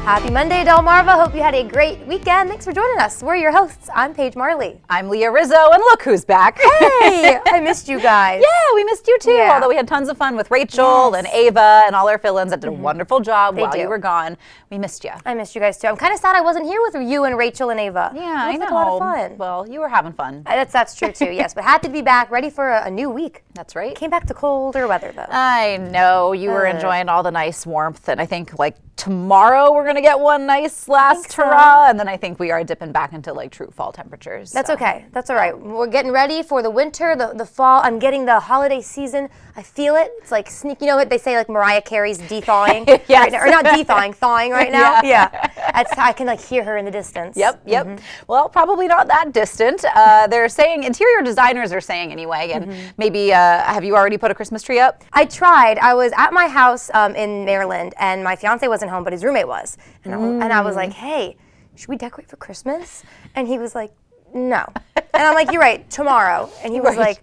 Happy Monday, Delmarva. Hope you had a great weekend. Thanks for joining us. We're your hosts. I'm Paige Marley. I'm Leah Rizzo, and look who's back. Hey, I missed you guys. Yeah, we missed you too. Yeah. Although we had tons of fun with Rachel and Ava and all our fill-ins that did a wonderful job while you were gone. We missed you. I missed you guys too. I'm kind of sad I wasn't here with you and Rachel and Ava. Yeah, I know. Like a lot of fun. Well, you were having fun. That's true too. Yes, but happy to be back, ready for a new week. That's right. Came back to colder weather though. I know you were enjoying all the nice warmth, and I think like tomorrow we're gonna get one nice last hurrah, and then I think we are dipping back into like true fall temperatures. That's okay. That's all right. We're getting ready for the winter, the fall. I'm getting the holiday season. I feel it. It's like sneak. You know what they say, like Mariah Carey's de-thawing Yes. right now, or not de-thawing, thawing right now. Yeah. That's I can like hear her in the distance. Yep. Well, probably not that distant. They're saying, interior designers are saying anyway, and maybe have you already put a Christmas tree up? I tried. I was at my house in Maryland, and my fiance wasn't home, but his roommate was. And I was like, hey, should we decorate for Christmas? And he was like, no. And I'm like, you're right, tomorrow. And he was like,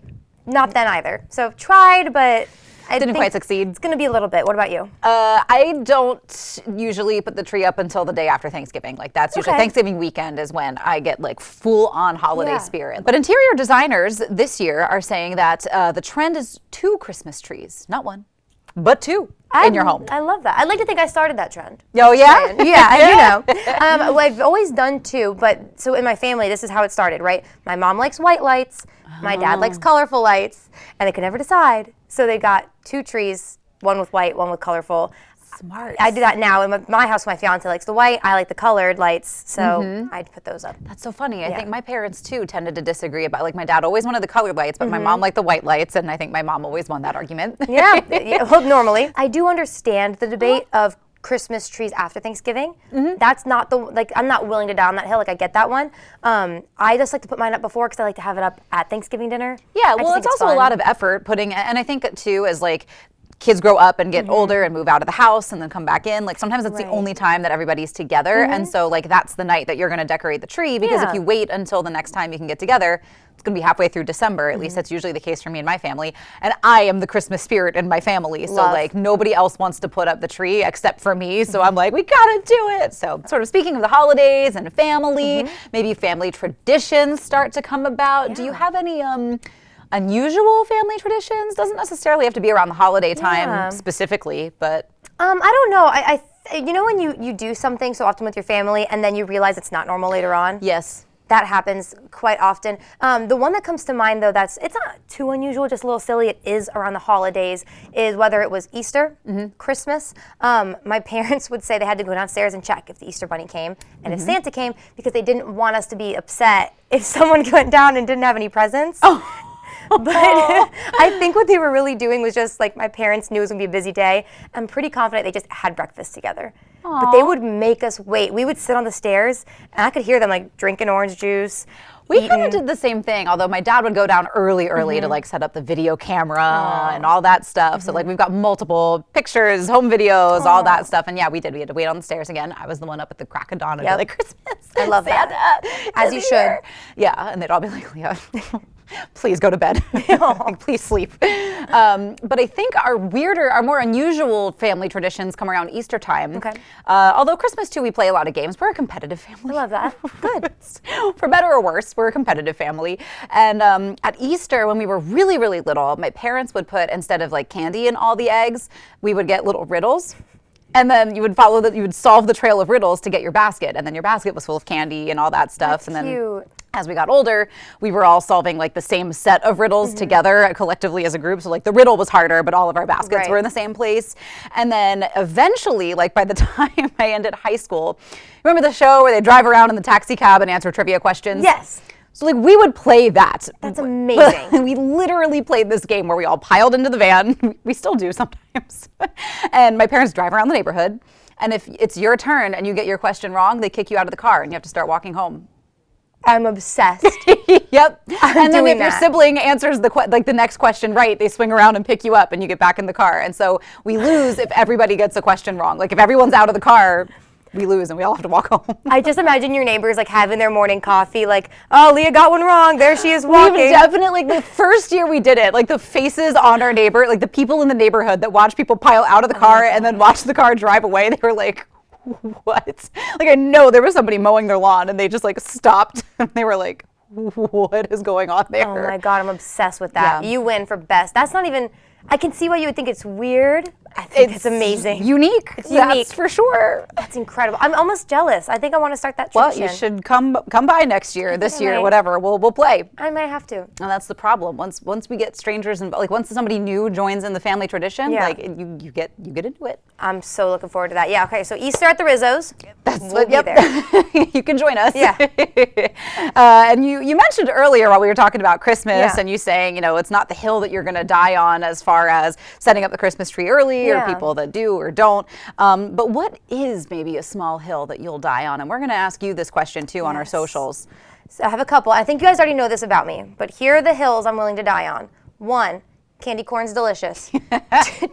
not then either. So tried, but I Didn't quite succeed. It's going to be a little bit. What about you? I don't usually put the tree up until the day after Thanksgiving. Like that's usually Thanksgiving weekend is when I get like full on holiday spirit. But interior designers this year are saying that the trend is 2 Christmas trees, not 1, but 2 in your home. I love that. I'd like to think I started that trend. Oh yeah? Yeah, you know. Well, I've always done 2, but so in my family, this is how it started, right? My mom likes white lights, my dad likes colorful lights, and they could never decide. So they got 2 trees, one with white, one with colorful. Smart. I do that now. In my house, my fiance likes the white. I like the colored lights, so I'd put those up. That's so funny. I think my parents too tended to disagree about, like my dad always wanted the colored lights, but my mom liked the white lights, and I think my mom always won that argument. Yeah, well, normally. I do understand the debate of Christmas trees after Thanksgiving. That's not I'm not willing to die on that hill. Like I get that one. I just like to put mine up before because I like to have it up at Thanksgiving dinner. Yeah, well, it's also a lot of effort putting, and I think too, as like kids grow up and get older and move out of the house and then come back in, like sometimes it's the only time that everybody's together, and so like that's the night that you're going to decorate the tree, because if you wait until the next time you can get together, it's going to be halfway through December. At least that's usually the case for me and my family, and I am the Christmas spirit in my family, so like nobody else wants to put up the tree except for me, so I'm like, we gotta do it. So sort of speaking of the holidays and family, maybe family traditions start to come about. Do you have any unusual family traditions? Doesn't necessarily have to be around the holiday time specifically, but I don't know. I you know when you do something so often with your family and then you realize it's not normal later on? yes. That happens quite often. The one that comes to mind though, it's not too unusual, just a little silly, it is around the holidays, is whether it was Easter, Christmas. My parents would say they had to go downstairs and check if the Easter bunny came and if Santa came, because they didn't want us to be upset if someone went down and didn't have any presents. But I think what they were really doing was just like, my parents knew it was going to be a busy day. I'm pretty confident they just had breakfast together. But they would make us wait. We would sit on the stairs, and I could hear them like drinking orange juice. We kind of did the same thing, although my dad would go down early to like set up the video camera and all that stuff. So like we've got multiple pictures, home videos, all that stuff. And yeah, we had to wait on the stairs again. I was the one up at the crack of dawn until like Christmas. I love Santa, that. As you should. Yeah, and they'd all be like, Leah, please go to bed. Like, please sleep. But I think our more unusual family traditions come around Easter time. Okay. Although Christmas too, we play a lot of games. We're a competitive family. I love that. Good. For better or worse, we're a competitive family. And at Easter, when we were really, really little, my parents would put, instead of like candy in all the eggs, we would get little riddles. And then you would you would solve the trail of riddles to get your basket. And then your basket was full of candy and all that stuff. That's and then cute. as we got older, we were all solving like the same set of riddles together collectively as a group. So like the riddle was harder, but all of our baskets were in the same place. And then eventually, like by the time I ended high school, remember the show where they drive around in the taxi cab and answer trivia questions? Yes. So like we would play that. That's amazing. We literally played this game where we all piled into the van. We still do sometimes. And my parents drive around the neighborhood. And if it's your turn and you get your question wrong, they kick you out of the car and you have to start walking home. I'm obsessed. Yep. And then if that. your sibling answers the next question right, they swing around and pick you up and you get back in the car. And so we lose if everybody gets a question wrong. Like if everyone's out of the car, we lose and we all have to walk home. I just imagine your neighbors like having their morning coffee, like, oh, Leah got one wrong. There she is walking. We've definitely, like the first year we did it, like the faces on our neighbor, like the people in the neighborhood that watch people pile out of the car and then watch the car drive away, they were like, what? Like, I know there was somebody mowing their lawn and they just like stopped and they were like, what is going on there? Oh my God, I'm obsessed with that. Yeah. You win for best. That's not even, I can see why you would think it's weird. I think it's amazing. Unique. It's unique. That's for sure. That's incredible. I'm almost jealous. I think I want to start that tradition. Well, you should come by next year, this year, might. whatever. We'll play. I might have to. And that's the problem. Once we get strangers and like once somebody new joins in the family tradition, Yeah. like you get into it. I'm so looking forward to that. Yeah, okay, so Easter at the Rizzo's. We'll be there. You can join us. Yeah. And you mentioned earlier while we were talking about Christmas Yeah. and you saying, it's not the hill that you're going to die on as far as setting up the Christmas tree early or Yeah. people that do or don't. But what is maybe a small hill that you'll die on? And we're going to ask you this question too on our Yes. socials. So I have a couple. I think you guys already know this about me, but here are the hills I'm willing to die on. 1, candy corn's delicious.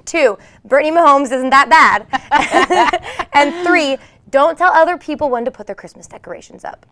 2, Brittany Mahomes isn't that bad. And 3, don't tell other people when to put their Christmas decorations up.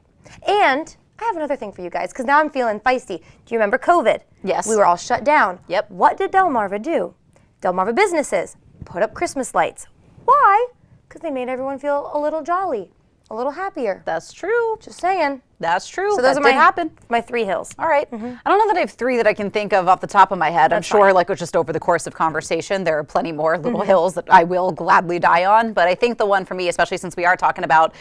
And I have another thing for you guys, because now I'm feeling feisty. Do you remember COVID? Yes. We were all shut down. Yep. What did Delmarva do? Delmarva businesses put up Christmas lights. Why? Because they made everyone feel a little jolly, a little happier. That's true. Just saying. That's true. So those that are did happen. my 3 hills. All right. I don't know that I have 3 that I can think of off the top of my head. I'm That's sure fine. like just over the course of conversation, there are plenty more little hills that I will gladly die on. But I think the one for me, especially since we are talking about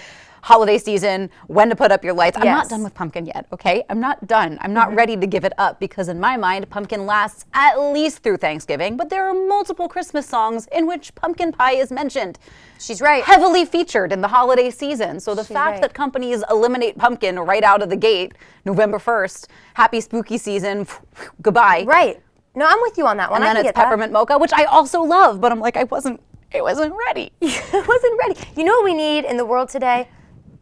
holiday season, when to put up your lights. I'm not Yes. done with pumpkin yet, okay? I'm not done. I'm not ready to give it up because in my mind, pumpkin lasts at least through Thanksgiving, but there are multiple Christmas songs in which pumpkin pie is mentioned. She's right. Heavily featured in the holiday season. So the She's fact right. that companies eliminate pumpkin right out of the gate, November 1st, happy spooky season, goodbye. Right. No, I'm with you on that one. And I then can it's get peppermint mocha, which I also love, but I'm like, I wasn't ready. that. I wasn't ready. You know what we need in the world today?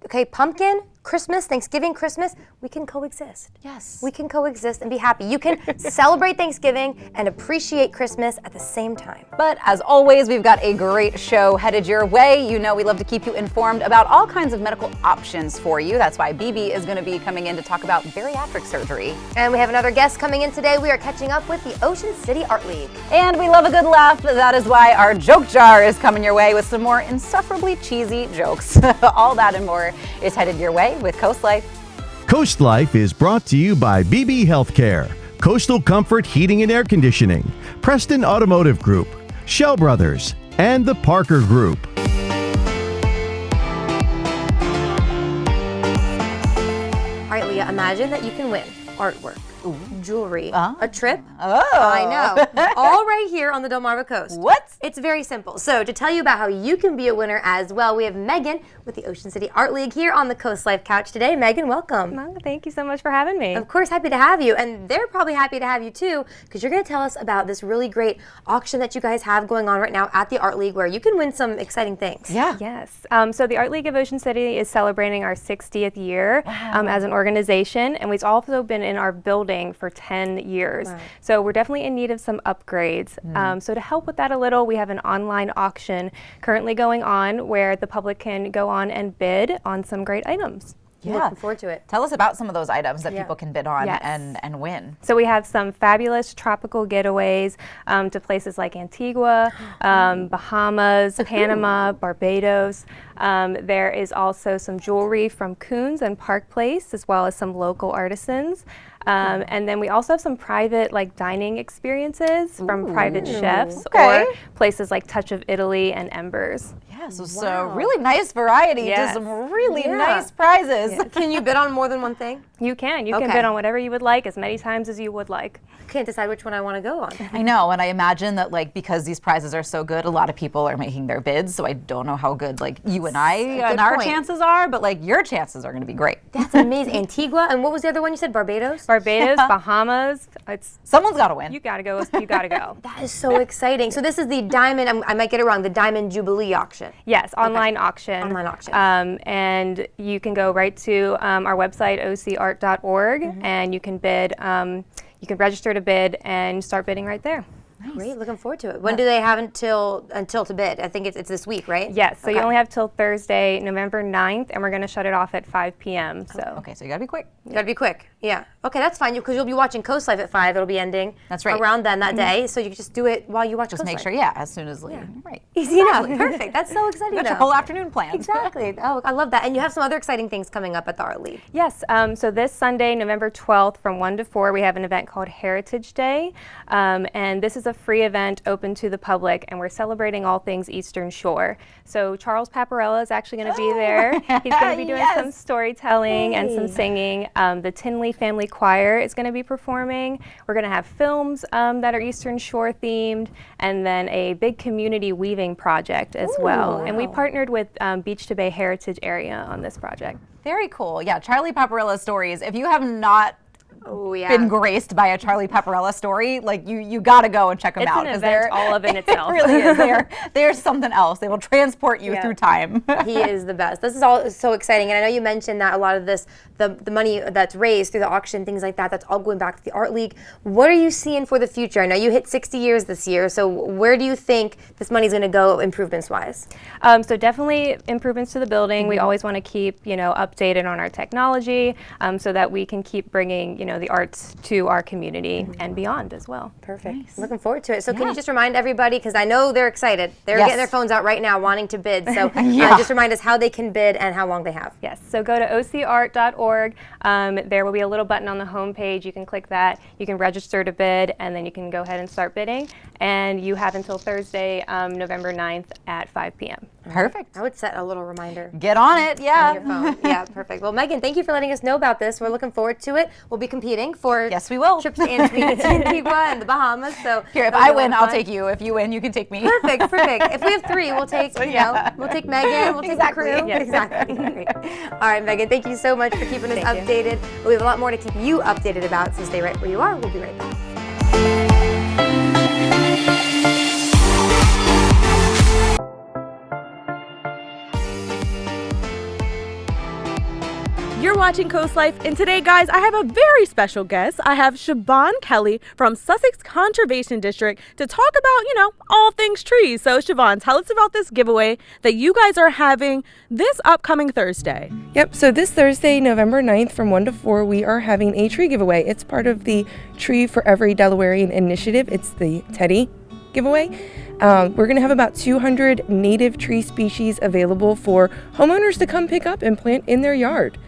Okay, pumpkin, Christmas, Thanksgiving, Christmas, we can coexist. Yes. We can coexist and be happy. You can celebrate Thanksgiving and appreciate Christmas at the same time. But as always, we've got a great show headed your way. You know we love to keep you informed about all kinds of medical options for you. That's why BB is going to be coming in to talk about bariatric surgery. And we have another guest coming in today. We are catching up with the Ocean City Art League. And we love a good laugh. That is why our joke jar is coming your way with some more insufferably cheesy jokes. All that and more is headed your way with COASTLIFE. COASTLIFE is brought to you by BB Healthcare, Coastal Comfort Heating and Air Conditioning, Preston Automotive Group, Shell Brothers, and the Parker Group. All right, Leah, imagine that you can win artwork, jewelry, a trip. Oh. I know. All right here on the Delmarva Coast. What? It's very simple. So to tell you about how you can be a winner as well, we have Megan with the Ocean City Art League here on the COASTLIFE couch today. Megan, welcome. Oh, thank you so much for having me. Of course, happy to have you. And they're probably happy to have you too, because you're going to tell us about this really great auction that you guys have going on right now at the Art League where you can win some exciting things. Yeah. Yes. So the Art League of Ocean City is celebrating our 60th year as an organization, and we've also been in our building for 10 years. Wow. So we're definitely in need of some upgrades. So to help with that a little, we have an online auction currently going on where the public can go on and bid on some great items. Looking forward to it. Tell us about some of those items that Yeah. people can bid on Yes. and win. So we have some fabulous tropical getaways to places like Antigua, Bahamas, Panama, Barbados. There is also some jewelry from Coons and Park Place, as well as some local artisans. And then we also have some private dining experiences from private chefs Okay. or places like Touch of Italy and Embers. Yeah, so it's a really nice variety Yes. to some really Yeah. nice prizes. Can you bid on more than one thing? You can Okay. bid on whatever you would like as many times as you would like. Can't decide which one I want to go on. I know, and I imagine that because these prizes are so good, a lot of people are making their bids. So I don't know how good you and I and our point. chances are, but your chances are going to be great. That's amazing. Antigua, and what was the other one you said? Barbados? Barbados, Bahamas, Someone's got to win. you gotta go. You gotta go. That is so exciting. So this is the Diamond, I might get it wrong, the Diamond Jubilee auction. Yes, online auction. Online auction. And you can go right to our website, ocart.org, and you can bid. You can register to bid and start bidding right there. Great, looking forward to it. When do they have until to bid? I think it's this week, right? Yes, so you only have till Thursday, November 9th, and we're going to shut it off at 5 p.m. So Okay, so you gotta be quick. You gotta be quick. Yeah. Okay, that's fine because you'll be watching Coast Life at 5. It'll be ending. That's right. Around then that day, so you can just do it while you watch. Just Coast make Life. sure, as soon as right. Easy enough. Perfect. That's so exciting. Got your though. whole afternoon planned. Exactly. Oh, I love that. And you have some other exciting things coming up at the Art League. Yes, so this Sunday, November 12th from 1 to 4, we have an event called Heritage Day. And this is a free event open to the public, and we're celebrating all things Eastern Shore. So Charles Paparella is actually going to be there. He's going to be doing some storytelling and some singing. The Tinley Family Choir is going to be performing. We're going to have films that are Eastern Shore themed, and then a big community weaving project as well. And we partnered with Beach to Bay Heritage Area on this project. Very cool. Yeah, Charlie Paparella's stories. If you have not been graced by a Charlie Paparella story, like you got to go and check them out. It's an event all of in itself. It really is. They're something else. They will transport you through time. He is the best. This is all so exciting, and I know you mentioned that a lot of this, the money that's raised through the auction, things like that, that's all going back to the Art League. What are you seeing for the future? I know you hit 60 years this year, so where do you think this money's going to go improvements-wise? So definitely improvements to the building. We always want to keep, updated on our technology so that we can keep bringing, the arts to our community and beyond as well. Perfect. Nice. Looking forward to it. So can you just remind everybody, because I know they're excited. They're getting their phones out right now wanting to bid. So just remind us how they can bid and how long they have. Yes. So go to ocart.org. There will be a little button on the home page. You can click that. You can register to bid, and then you can go ahead and start bidding. And you have until Thursday, November 9th at 5 p.m. Perfect. I would set a little reminder. Get on it, On your phone. Yeah, perfect. Well, Megan, thank you for letting us know about this. We're looking forward to it. We'll be competing for we will. trips to Antigua and the Bahamas. So here, if I win, I'll take you. If you win, you can take me. Perfect. If we have 3, we'll take we'll take Megan. We'll take the crew. Yes. Exactly. Great. All right, Megan. Thank you so much for keeping us updated. We have a lot more to keep you updated about. So stay right where you are. We'll be right back. You're watching Coast Life, and today, guys, I have a very special guest. I have Siobhan Kelly from Sussex Conservation District to talk about, all things trees. So, Siobhan, tell us about this giveaway that you guys are having this upcoming Thursday. Yep, so this Thursday, November 9th from 1 to 4, we are having a tree giveaway. It's part of the Tree for Every Delawarean initiative. It's the TEDI giveaway. We're going to have about 200 native tree species available for homeowners to come pick up and plant in their yard.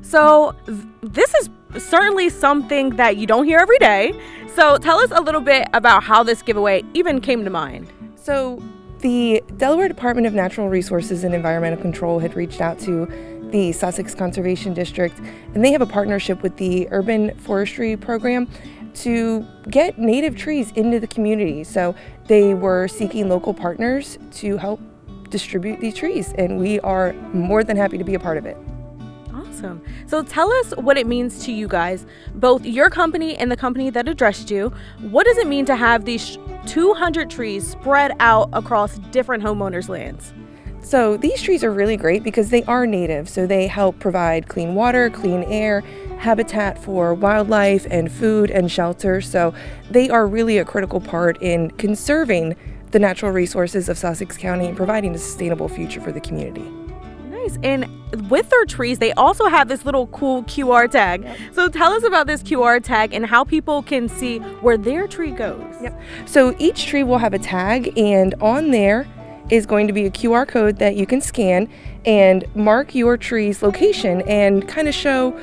So this is certainly something that you don't hear every day. So tell us a little bit about how this giveaway even came to mind. So the Delaware Department of Natural Resources and Environmental Control had reached out to the Sussex Conservation District, and they have a partnership with the Urban Forestry Program to get native trees into the community. So they were seeking local partners to help distribute these trees, and we are more than happy to be a part of it. Awesome. So tell us what it means to you guys, both your company and the company that addressed you. What does it mean to have these 200 trees spread out across different homeowners' lands? So these trees are really great because they are native. So they help provide clean water, clean air, habitat for wildlife and food and shelter. So they are really a critical part in conserving the natural resources of Sussex County and providing a sustainable future for the community. Nice. And with their trees, they also have this little cool QR tag. Yep. So tell us about this QR tag and how people can see where their tree goes. Yep. So each tree will have a tag, and on there is going to be a QR code that you can scan and mark your tree's location and kind of show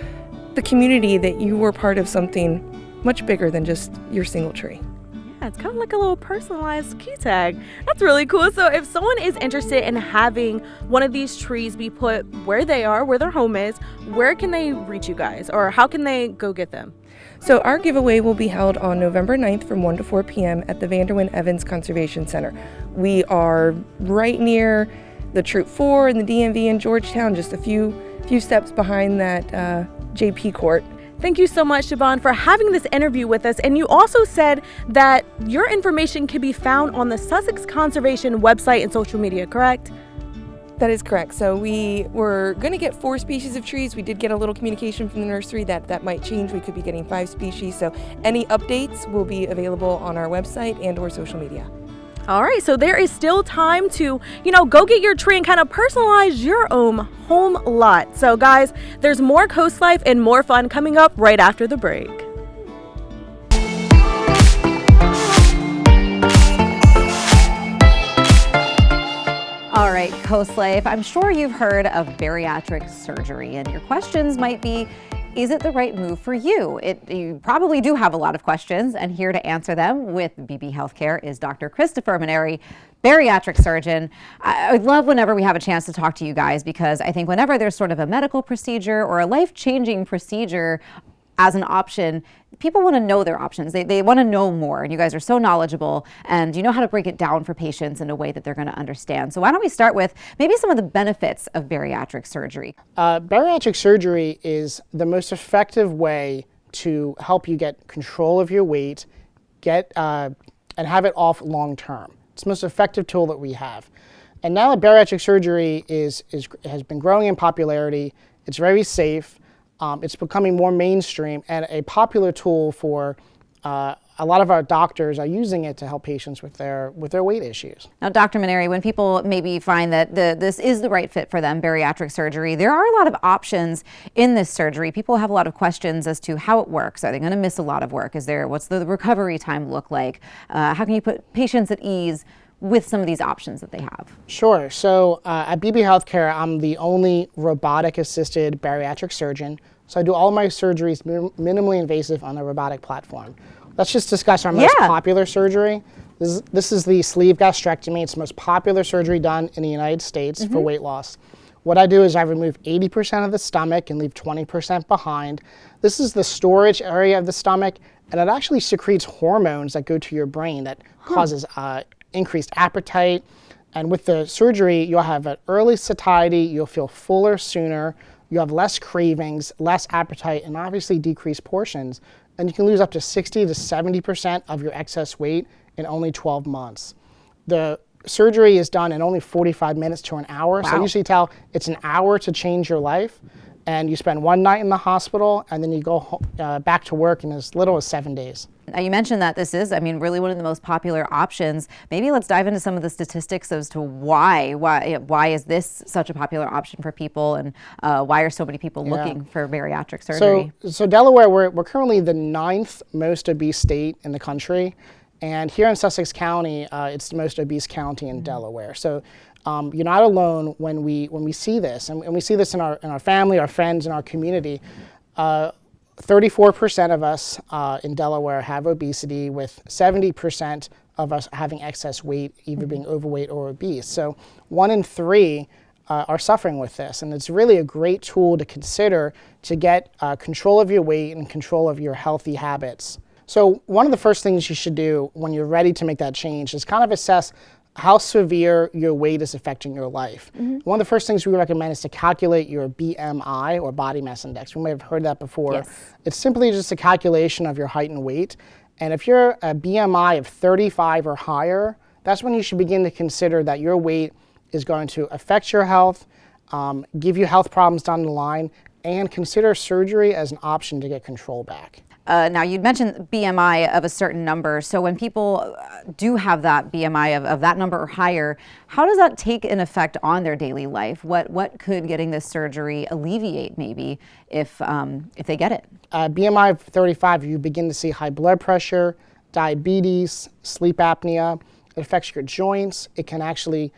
the community that you were part of something much bigger than just your single tree. Yeah, it's kind of like a little personalized key tag. That's really cool. So if someone is interested in having one of these trees be put where they are, where their home is, where can they reach you guys, or how can they go get them? So our giveaway will be held on November 9th from 1 to 4 p.m. at the Vanderwyn Evans Conservation Center. We are right near the Troop 4 and the DMV in Georgetown, just a few steps behind that JP court. Thank you so much, Siobhan, for having this interview with us. And you also said that your information can be found on the Sussex Conservation website and social media, correct? That is correct. So we were going to get 4 species of trees. We did get a little communication from the nursery that might change. We could be getting 5 species. So any updates will be available on our website and or social media. All right, so there is still time to, go get your tree and kind of personalize your own home lot. So guys, there's more Coast Life and more fun coming up right after the break. All right, Coast Life, I'm sure you've heard of bariatric surgery, and your questions might be, is it the right move for you? You probably do have a lot of questions, and here to answer them with BB Healthcare is Dr. Christopher Manieri, bariatric surgeon. I love whenever we have a chance to talk to you guys, because I think whenever there's sort of a medical procedure or a life-changing procedure as an option, people want to know their options. They want to know more, and you guys are so knowledgeable, and you know how to break it down for patients in a way that they're going to understand. So why don't we start with maybe some of the benefits of bariatric surgery? Bariatric surgery is the most effective way to help you get control of your weight, and have it off long term. It's the most effective tool that we have. And now that bariatric surgery has been growing in popularity, it's very safe. It's becoming more mainstream and a popular tool for a lot of our doctors are using it to help patients with their weight issues. Now, Dr. Manieri, when people maybe find that this is the right fit for them, bariatric surgery, there are a lot of options in this surgery. People have a lot of questions as to how it works. Are they going to miss a lot of work? What's the recovery time look like? How can you put patients at ease with some of these options that they have? Sure. So at BB Healthcare, I'm the only robotic-assisted bariatric surgeon. So I do all my surgeries minimally invasive on the robotic platform. Let's just discuss our most popular surgery. This is the sleeve gastrectomy. It's the most popular surgery done in the United States for weight loss. What I do is I remove 80% of the stomach and leave 20% behind. This is the storage area of the stomach, and it actually secretes hormones that go to your brain that causes increased appetite. And with the surgery, you'll have an early satiety, you'll feel fuller sooner, you have less cravings, less appetite, and obviously decreased portions. And you can lose up to 60 to 70% of your excess weight in only 12 months. The surgery is done in only 45 minutes to an hour. Wow. So I usually tell it's an hour to change your life. And you spend 1 night in the hospital, and then you go back to work in as little as 7 days. Now, you mentioned that this is, really one of the most popular options. Maybe let's dive into some of the statistics as to why is this such a popular option for people, and why are so many people looking for bariatric surgery? So Delaware, we're currently the 9th most obese state in the country, and here in Sussex County, it's the most obese county in Delaware. So you're not alone when we see this, and we see this in our family, our friends, and our community. 34% of us in Delaware have obesity, with 70% of us having excess weight, either being overweight or obese. So 1 in 3 are suffering with this, and it's really a great tool to consider to get control of your weight and control of your healthy habits. So one of the first things you should do when you're ready to make that change is kind of assess how severe your weight is affecting your life. One of the first things we recommend is to calculate your BMI, or body mass index. We may have heard that before. Yes. It's simply just a calculation of your height and weight. And if you're a BMI of 35 or higher, that's when you should begin to consider that your weight is going to affect your health, give you health problems down the line, and consider surgery as an option to get control back. Now, you'd mentioned BMI of a certain number. So when people do have that BMI of that number or higher, how does that take an effect on their daily life? What could getting this surgery alleviate, maybe, if they get it? BMI of 35, you begin to see high blood pressure, diabetes, sleep apnea. It affects your joints. It can actually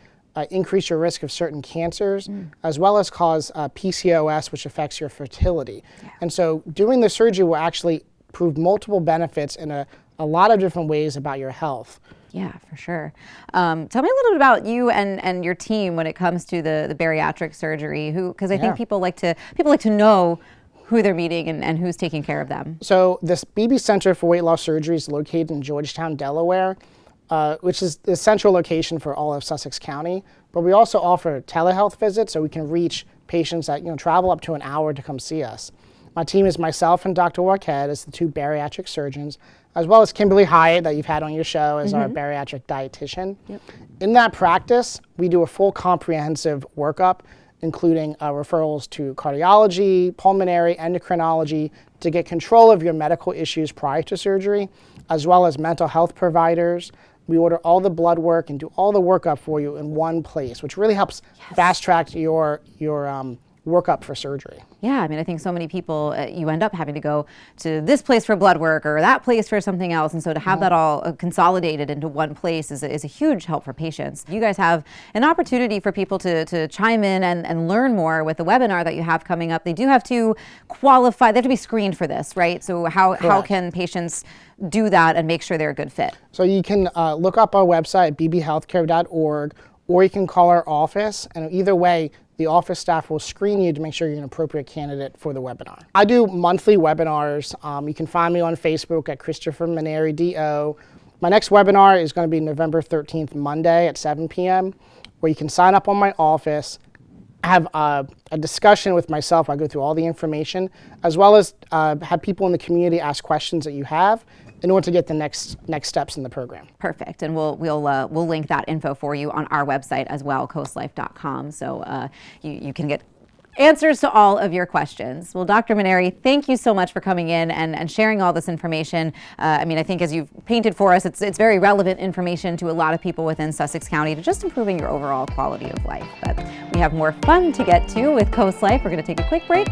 increase your risk of certain cancers, as well as cause PCOS, which affects your fertility. Yeah. And so doing the surgery will actually prove multiple benefits in a lot of different ways about your health. Yeah, for sure. Tell me a little bit about you and your team when it comes to the bariatric surgery, because I think people like to know who they're meeting and who's taking care of them. So this BB Center for Weight Loss Surgery is located in Georgetown, Delaware, which is the central location for all of Sussex County. But we also offer telehealth visits, so we can reach patients that travel up to an hour to come see us. My team is myself and Dr. Warked as the 2 bariatric surgeons, as well as Kimberly Hyatt that you've had on your show as our bariatric dietitian. In that practice, we do a full comprehensive workup, including referrals to cardiology, pulmonary, endocrinology, to get control of your medical issues prior to surgery, as well as mental health providers. We order all the blood work and do all the workup for you in one place, which really helps fast track your workup for surgery. Yeah, I mean, I think so many people, you end up having to go to this place for blood work or that place for something else. And so to have that all consolidated into one place is a huge help for patients. You guys have an opportunity for people to chime in and learn more with the webinar that you have coming up. They do have to qualify, they have to be screened for this, right? So how can patients do that and make sure they're a good fit? So you can look up our website, bbhealthcare.org, or you can call our office, and either way, the office staff will screen you to make sure you're an appropriate candidate for the webinar. I do monthly webinars. You can find me on Facebook at Christopher Manieri, DO. My next webinar is going to be November 13th, Monday at 7 p.m., where you can sign up on my office, have a discussion with myself. I go through all the information, as well as have people in the community ask questions that you have in order to get the next steps in the program. Perfect, and we'll link that info for you on our website as well, coastlife.com, so you can get answers to all of your questions. Well, Dr. Manieri, thank you so much for coming in and sharing all this information. I mean, I think as you've painted for us, it's very relevant information to a lot of people within Sussex County to just improving your overall quality of life. But we have more fun to get to with Coast Life. We're going to take a quick break.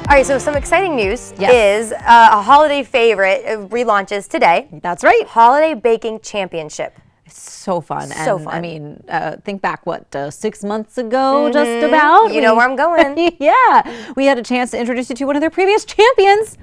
All right, so some exciting news is a holiday favorite relaunches today. That's right. Holiday Baking Championship. So fun. So and, fun. I mean, think back, 6 months ago, just about? You know where I'm going. Yeah. We had a chance to introduce you to one of their previous champions.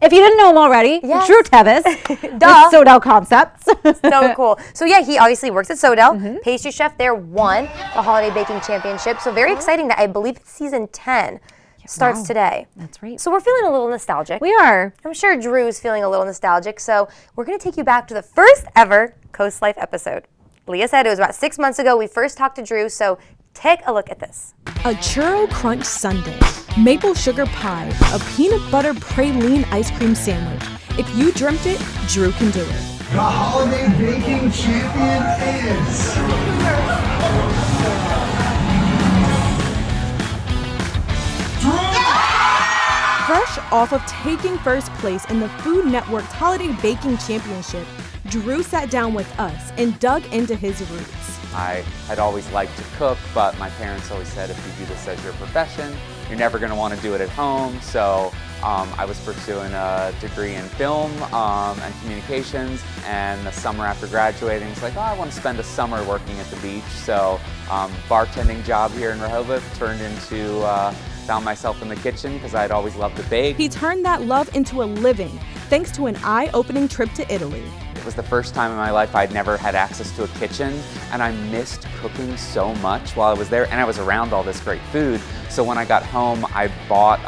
If you didn't know him already, Drew Tevis. Duh. With Sodell Concepts. So cool. So yeah, he obviously works at Sodell. Pastry chef there won the Holiday Baking Championship. So very exciting that I believe it's season 10. Starts today. That's right. So we're feeling a little nostalgic. We are. I'm sure Drew's feeling a little nostalgic. So we're going to take you back to the first ever Coast Life episode. Leah said it was about 6 months ago we first talked to Drew. So take a look at this. A churro crunch sundae, maple sugar pie, a peanut butter praline ice cream sandwich. If you dreamt it, Drew can do it. The Holiday Baking Champion is... Fresh off of taking first place in the Food Network's Holiday Baking Championship, Drew sat down with us and dug into his roots. I had always liked to cook, but my parents always said if you do this as your profession, you're never going to want to do it at home. So I was pursuing a degree in film and communications, and the summer after graduating, it's like, I want to spend a summer working at the beach. So bartending job here in Rehoboth turned into found myself in the kitchen because I'd always loved to bake. He turned that love into a living thanks to an eye-opening trip to Italy. It was the first time in my life I'd never had access to a kitchen, and I missed cooking so much while I was there, and I was around all this great food. So when I got home, I bought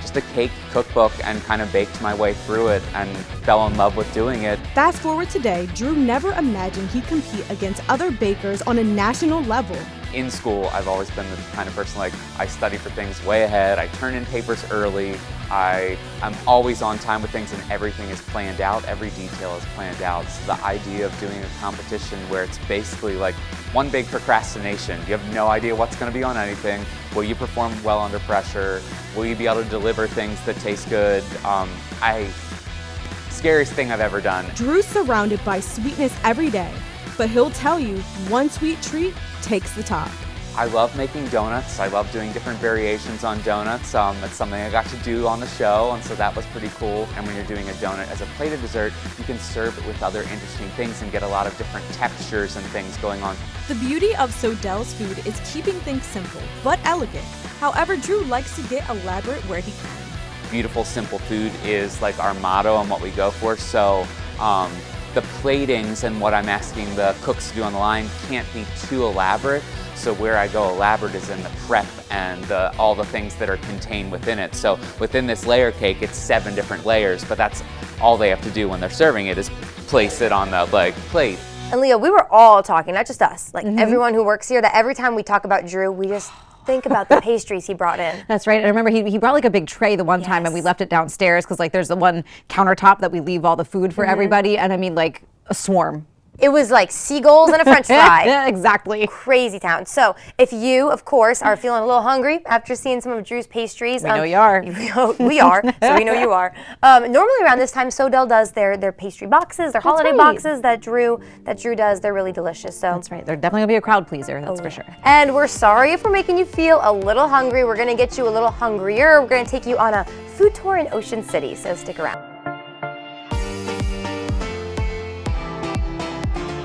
just a cake cookbook and kind of baked my way through it and fell in love with doing it. Fast forward today, Drew never imagined he'd compete against other bakers on a national level. In school, I've always been the kind of person, like, I study for things way ahead, I turn in papers early, I'm always on time with things, and everything is planned out, every detail is planned out. So the idea of doing a competition where it's basically like one big procrastination, you have no idea what's going to be on anything, will you perform well under pressure, will you be able to deliver things that taste good, scariest thing I've ever done. Drew's surrounded by sweetness every day, but he'll tell you one sweet treat takes the top. I love making donuts. I love doing different variations on donuts. It's something I got to do on the show, and so that was pretty cool. And when you're doing a donut as a plated dessert, you can serve it with other interesting things and get a lot of different textures and things going on. The beauty of Sodell's food is keeping things simple, but elegant. However, Drew likes to get elaborate where he can. Beautiful, simple food is like our motto and what we go for. So the platings and what I'm asking the cooks to do on the line can't be too elaborate. So where I go elaborate is in the prep and all the things that are contained within it. So within this layer cake, it's 7 different layers, but that's all they have to do when they're serving it is place it on the plate. And Leah, we were all talking, not just us, like everyone who works here, that every time we talk about Drew, we just think about the pastries he brought in. That's right. I remember he brought like a big tray the one time, and we left it downstairs because like there's the one countertop that we leave all the food for everybody, and I mean like a swarm. It was like seagulls and a french fry. Yeah, exactly. Crazy town. So if you, of course, are feeling a little hungry after seeing some of Drew's pastries. We know you are. We are, so we know you are. Normally around this time, Sodell does their pastry boxes, their holiday boxes that Drew does. They're really delicious. So That's right. They're definitely going to be a crowd pleaser, that's for sure. And we're sorry if we're making you feel a little hungry. We're going to get you a little hungrier. We're going to take you on a food tour in Ocean City, so stick around.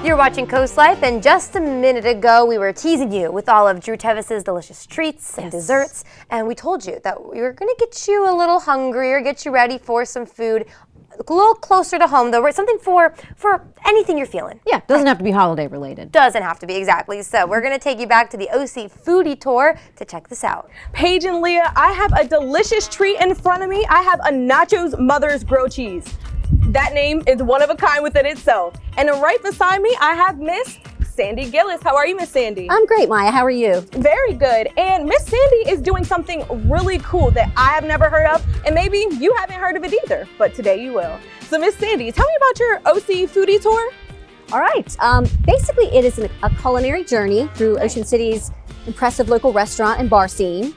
You're watching Coast Life, and just a minute ago we were teasing you with all of Drew Tevis's delicious treats and desserts, and we told you that we were going to get you a little hungrier, get you ready for some food a little closer to home, though. Something for anything you're feeling. Yeah, doesn't have to be holiday related. Doesn't have to be, exactly. So we're going to take you back to the OC Foodie Tour to check this out. Paige and Leah, I have a delicious treat in front of me. I have a Nacho's Mother's Grilled Cheese. That name is one of a kind within itself. And then right beside me, I have Miss Sandy Gillis. How are you, Miss Sandy? I'm great, Maya. How are you? Very good. And Miss Sandy is doing something really cool that I have never heard of, and maybe you haven't heard of it either, but today you will. So Miss Sandy, tell me about your OC Foodie Tour. All right. Basically, it is a culinary journey through Ocean City's impressive local restaurant and bar scene.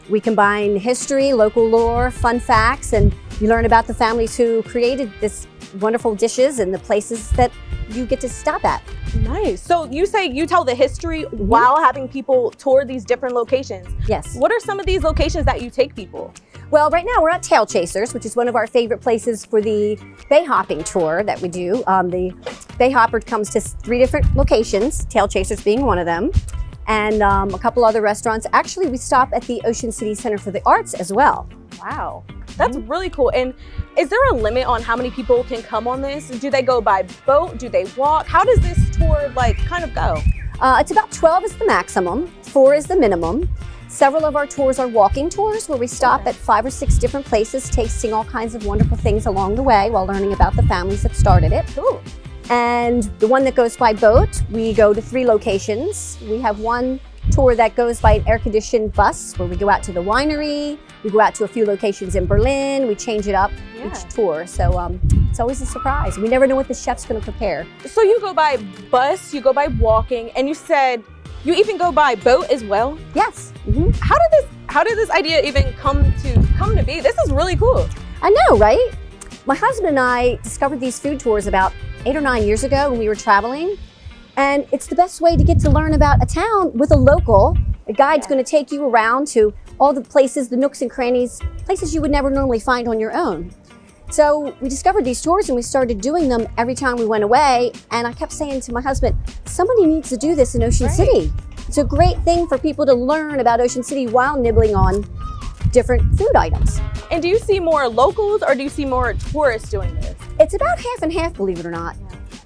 We combine history, local lore, fun facts, and you learn about the families who created this wonderful dishes and the places that you get to stop at. Nice. So you say you tell the history while having people tour these different locations. Yes. What are some of these locations that you take people? Well, right now we're at Tail Chasers, which is one of our favorite places for the bay hopping tour that we do. The bay hopper comes to 3 different locations, Tail Chasers being one of them, and a couple other restaurants. Actually, we stop at the Ocean City Center for the Arts as well. Wow. That's really cool. And is there a limit on how many people can come on this? Do they go by boat? Do they walk? How does this tour kind of go? It's about 12 is the maximum, 4 is the minimum. Several of our tours are walking tours where we stop at 5 or 6 different places, tasting all kinds of wonderful things along the way while learning about the families that started it. Cool. And the one that goes by boat, we go to 3 locations. We have one tour that goes by an air-conditioned bus where we go out to the winery, we go out to a few locations in Berlin, we change it up each tour. So it's always a surprise. We never know what the chef's going to prepare. So you go by bus, you go by walking, and you said you even go by boat as well? Yes. How did this idea even come to be? This is really cool. I know, right? My husband and I discovered these food tours about 8 or 9 years ago when we were traveling. And it's the best way to get to learn about a town with a local. A guide's going to take you around to all the places, the nooks and crannies, places you would never normally find on your own. So we discovered these tours and we started doing them every time we went away. And I kept saying to my husband, somebody needs to do this in Ocean City. It's a great thing for people to learn about Ocean City while nibbling on different food items. And do you see more locals or do you see more tourists doing this? It's about half and half, believe it or not.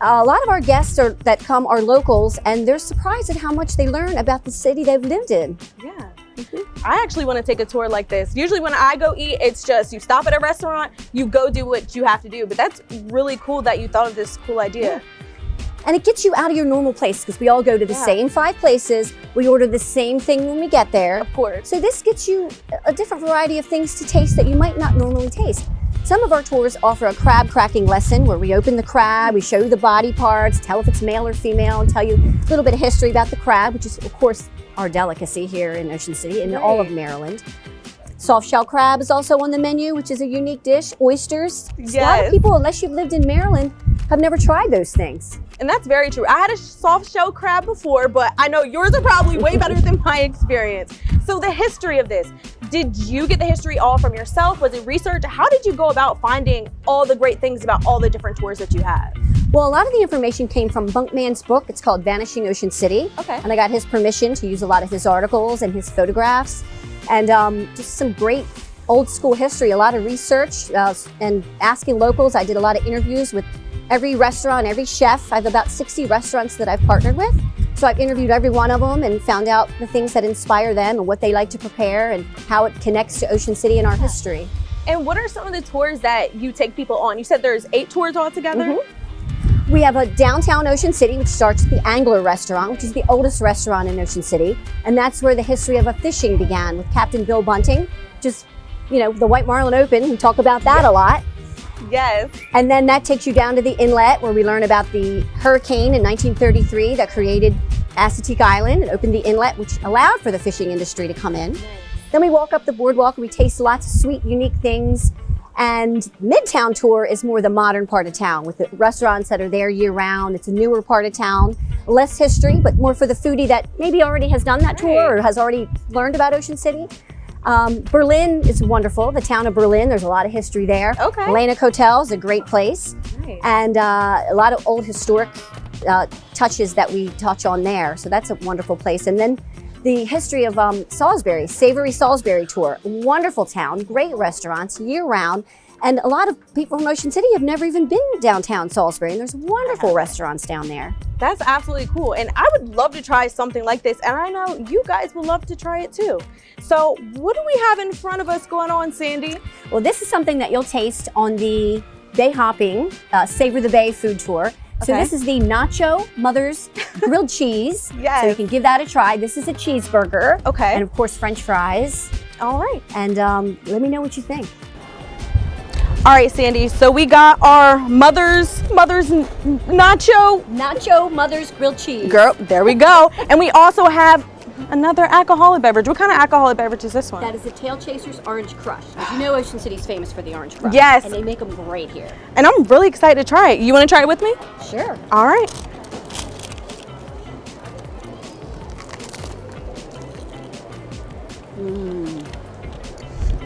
A lot of our guests that come are locals, and they're surprised at how much they learn about the city they've lived in. Yeah. I actually want to take a tour like this. Usually when I go eat, it's just you stop at a restaurant, you go do what you have to do. But that's really cool that you thought of this cool idea. And it gets you out of your normal place because we all go to the same 5 places. We order the same thing when we get there. Of course. So this gets you a different variety of things to taste that you might not normally taste. Some of our tours offer a crab cracking lesson where we open the crab, we show you the body parts, tell if it's male or female, and tell you a little bit of history about the crab, which is, of course, our delicacy here in Ocean City and all of Maryland. Soft shell crab is also on the menu, which is a unique dish. Oysters. Yes. A lot of people, unless you've lived in Maryland, have never tried those things. And that's very true. I had a soft shell crab before, but I know yours are probably way better than my experience. So the history of this, did you get the history all from yourself? Was it research? How did you go about finding all the great things about all the different tours that you have? Well, a lot of the information came from Bunkman's book. It's called Vanishing Ocean City. Okay. And I got his permission to use a lot of his articles and his photographs. And just some great old school history, a lot of research and asking locals. I did a lot of interviews with every restaurant, every chef. I have about 60 restaurants that I've partnered with. So I've interviewed every one of them and found out the things that inspire them and what they like to prepare and how it connects to Ocean City and our history. And what are some of the tours that you take people on? You said there's 8 tours altogether? We have a downtown Ocean City, which starts at the Angler Restaurant, which is the oldest restaurant in Ocean City. And that's where the history of fishing began with Captain Bill Bunting, just, the White Marlin Open. We talk about that a lot. Yes. And then that takes you down to the inlet where we learn about the hurricane in 1933 that created Assateague Island and opened the inlet, which allowed for the fishing industry to come in. Then we walk up the boardwalk and we taste lots of sweet, unique things. And Midtown Tour is more the modern part of town with the restaurants that are there year round. It's a newer part of town, less history, but more for the foodie that maybe already has done that tour or has already learned about Ocean City. Berlin is wonderful. The town of Berlin, there's a lot of history there. Okay. Atlantic Hotel is a great place. Nice. And a lot of old historic touches that we touch on there. So that's a wonderful place. And then the history of Salisbury, Savory Salisbury Tour. Wonderful town, great restaurants year round. And a lot of people from Ocean City have never even been downtown Salisbury. And there's wonderful restaurants down there. That's absolutely cool. And I would love to try something like this. And I know you guys would love to try it too. So what do we have in front of us going on, Sandy? Well, this is something that you'll taste on the Bay Hopping Savor the Bay food tour. So Okay. this is the Nacho Mother's Grilled Cheese. Yes. So you can give that a try. This is a cheeseburger. Okay. And of course, French fries. All right. And let me know what you think. All right, Sandy. So we got our mother's nacho. Nacho Mother's Grilled Cheese. Girl, there we go. And we also have another alcoholic beverage. What kind of alcoholic beverage is this one? That is the Tail Chasers Orange Crush. As you know, Ocean City's famous for the Orange Crush. Yes. And they make them great here. And I'm really excited to try it. You want to try it with me? Sure. All right.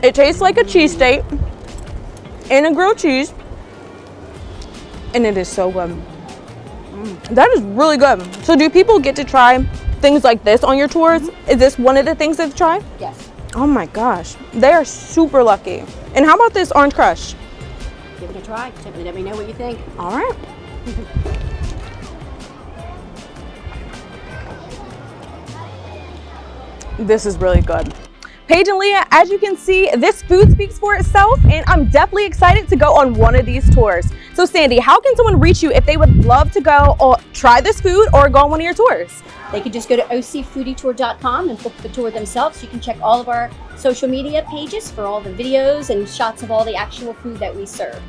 It tastes like a cheesesteak and a grilled cheese. And it is so good. That is really good. So do people get to try things like this on your tours? Is this one of the things they've tried? Yes. Oh my gosh. They are super lucky. And how about this Orange Crush? Give it a try. Let me know what you think. All right. This is really good. Paige and Leah, as you can see, this food speaks for itself, and I'm definitely excited to go on one of these tours. So Sandy, how can someone reach you if they would love to go or try this food or go on one of your tours? They can just go to ocfoodietour.com and book the tour themselves. You can check all of our social media pages for all the videos and shots of all the actual food that we serve.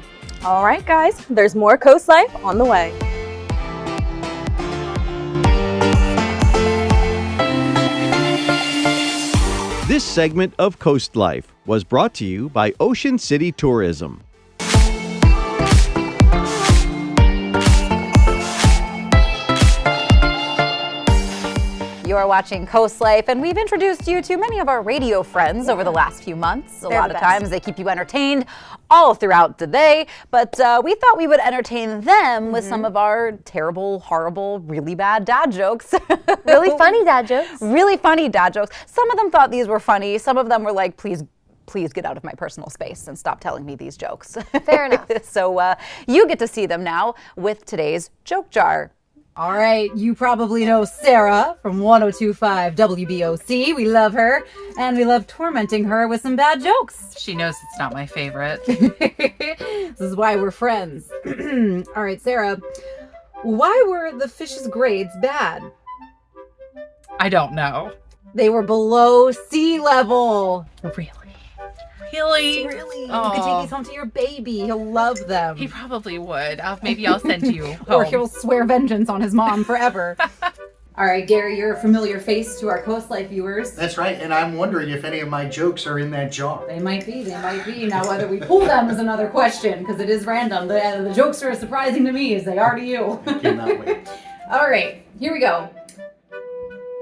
All right, guys, there's more Coast Life on the way. This segment of Coast Life was brought to you by Ocean City Tourism. You are watching Coast Life, and we've introduced you to many of our radio friends over the last few months. A lot of times they keep you entertained all throughout the day, but we thought we would entertain them with some of our terrible, horrible, really bad dad jokes. Really funny dad jokes. Really funny dad jokes. Some of them thought these were funny. Some of them were like, please get out of my personal space and stop telling me these jokes. Fair enough. So you get to see them now with today's Joke Jar. All right, you probably know Sarah from 102.5 WBOC. We love her, and we love tormenting her with some bad jokes. She knows it's not my favorite. This is why we're friends. All right, Sarah, why were the fish's grades bad? I don't know. They were below sea level. Really? Really? Really? You could take these home to your baby. He'll love them. He probably would. Maybe I'll send you home. Or he'll swear vengeance on his mom forever. All right, Gary, you're a familiar face to our Coast Life viewers. That's right, and I'm wondering if any of my jokes are in that jar. They might be. Now, whether we pull them is another question, because it is random. The jokes are as surprising to me as they are to you. I cannot wait. All right, here we go.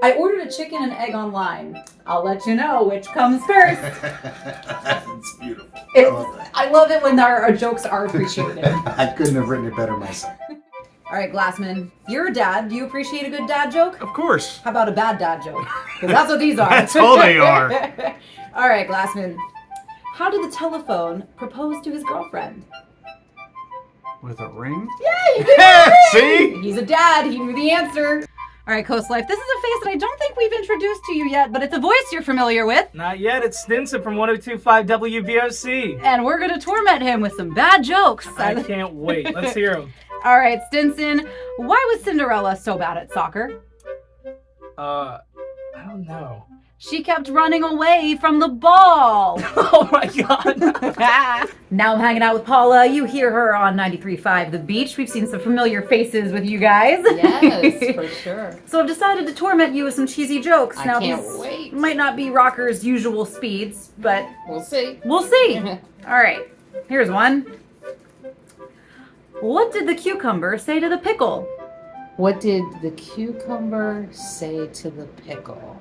I ordered a chicken and egg online. I'll let you know which comes first. It's beautiful. I love it when our jokes are appreciated. I couldn't have written it better myself. All right, Glassman, you're a dad. Do you appreciate a good dad joke? Of course. How about a bad dad joke? Because that's what these are. That's all they are. All right, Glassman. How did the telephone propose to his girlfriend? With a ring? Yeah, you did. See? He's a dad. He knew the answer. All right, Coast Life, this is a face that I don't think we've introduced to you yet, but it's a voice you're familiar with. Not yet. It's Stinson from 102.5 WBOC. And we're going to torment him with some bad jokes. I can't wait. Let's hear them. All right, Stinson, why was Cinderella so bad at soccer? I don't know. She kept running away from the ball. Oh my god. Now I'm hanging out with Paula. You hear her on 93.5 The Beach. We've seen some familiar faces with you guys. Yes, for sure. So I've decided to torment you with some cheesy jokes. I Now can't these wait. might not be rockers' usual speeds, but We'll see. we'll see. All right, here's one. What did the cucumber say to the pickle? What did the cucumber say to the pickle?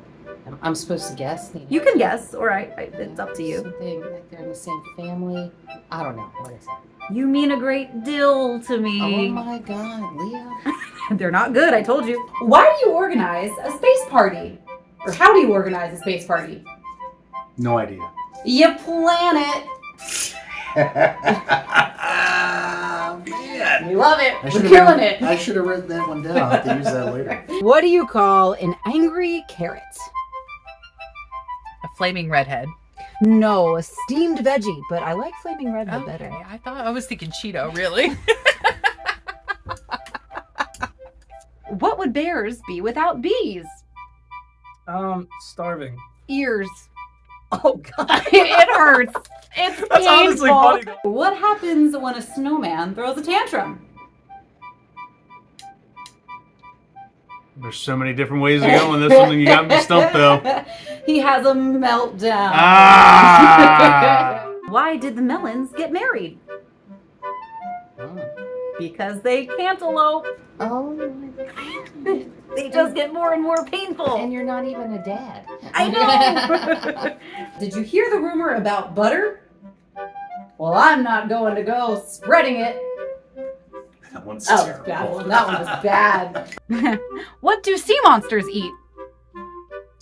I'm supposed to guess? You can guess, or it's up to you. Something like they're in the same family. I don't know. What is it? You mean a great deal to me. Oh my god, Leah. They're not good, I told you. Why do you organize a space party? Or how do you organize a space party? No idea. You plan it. Man. We love it. I We're should killing it. I should have written that one down. I'll have to use that later. What do you call an angry carrot? A flaming redhead. No, a steamed veggie, but I like flaming redhead Okay, better. I was thinking Cheeto, really. What would bears be without bees? Starving. Ears. Oh god. It hurts. It's That's honestly painful. funny. What happens when a snowman throws a tantrum? There's so many different ways to go on this one, and you got me stumped though. He has a meltdown. Ah! Why did the melons get married? Because they cantaloupe. Oh my god. They just get more and more painful. And you're not even a dad. I know. Did you hear the rumor about butter? Well, I'm not going to go spreading it. That one's Oh, terrible. bad. That one was bad. What do sea monsters eat?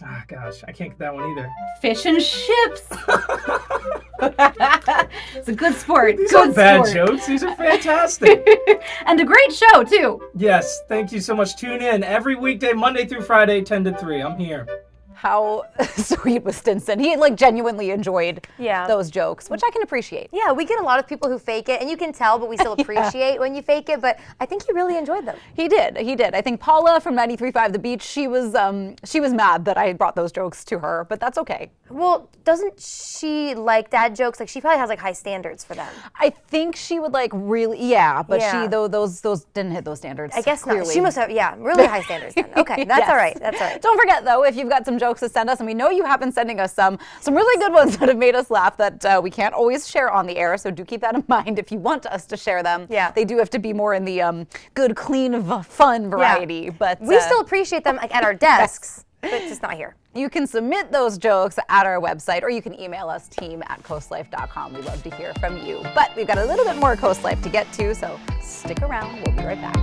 Ah, gosh, I can't get that one either. Fish and chips. It's a good sport. These Good aren't bad sport. jokes. These are fantastic. And a great show, too. Yes, thank you so much. Tune in every weekday, Monday through Friday, 10 to 3. I'm here. How sweet was Stinson? He genuinely enjoyed those jokes, which I can appreciate. Yeah, we get a lot of people who fake it, and you can tell, but we still appreciate when you fake it. But I think he really enjoyed them. He did. I think Paula from 93.5 The Beach, she was mad that I brought those jokes to her, but that's okay. Well, doesn't she like dad jokes? Like she probably has high standards for them. I think she would really, but she those didn't hit those standards. I guess clearly. not. She must have, really high standards then. Okay, that's all right. That's all right. Don't forget though, if you've got some jokes to send us, and we know you have been sending us some really good ones that have made us laugh that we can't always share on the air. So do keep that in mind if you want us to share them. Yeah. They do have to be more in the good, clean, fun variety. Yeah. But we still appreciate them at our desks, but just not here. You can submit those jokes at our website, or you can email us team@coastlife.com. We love to hear from you. But we've got a little bit more Coast Life to get to, so stick around. We'll be right back.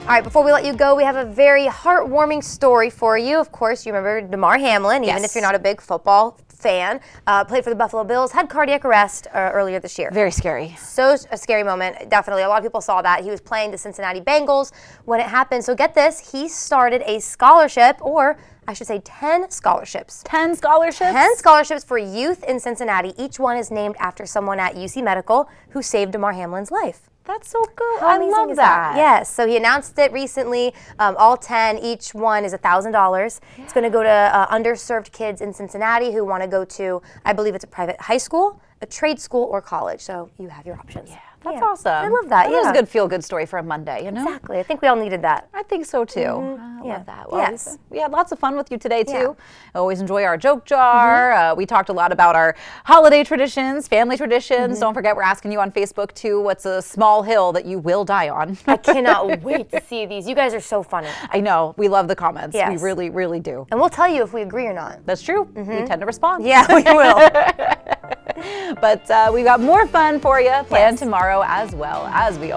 All right, before we let you go, we have a very heartwarming story for you. Of course, you remember Damar Hamlin, even if you're not a big football fan, played for the Buffalo Bills, had cardiac arrest earlier this year. Very scary. So a scary moment, definitely. A lot of people saw that. He was playing the Cincinnati Bengals when it happened. So get this, he started a scholarship, or I should say 10 scholarships. 10 scholarships? 10 scholarships for youth in Cincinnati. Each one is named after someone at UC Medical who saved Damar Hamlin's life. That's so cool. How I amazing love is that. Yes, so he announced it recently. All 10, each one is $1,000. It's going to go to underserved kids in Cincinnati who want to go to, I believe it's a private high school, a trade school, or college. So you have your options. Yeah, that's awesome. I love that. That is a good feel-good story for a Monday, you know? Exactly. I think we all needed that. I think so too. I love that. Well, Yes. we had lots of fun with you today too. I always enjoy our joke jar. We talked a lot about our holiday traditions, family traditions. Don't forget, we're asking you on Facebook too, what's a small hill that you will die on? I cannot wait to see these. You guys are so funny. I know. We love the comments. Yes. We really, really do. And we'll tell you if we agree or not. That's true. We tend to respond. Yeah, we will. But we've got more fun for you planned tomorrow, as well as we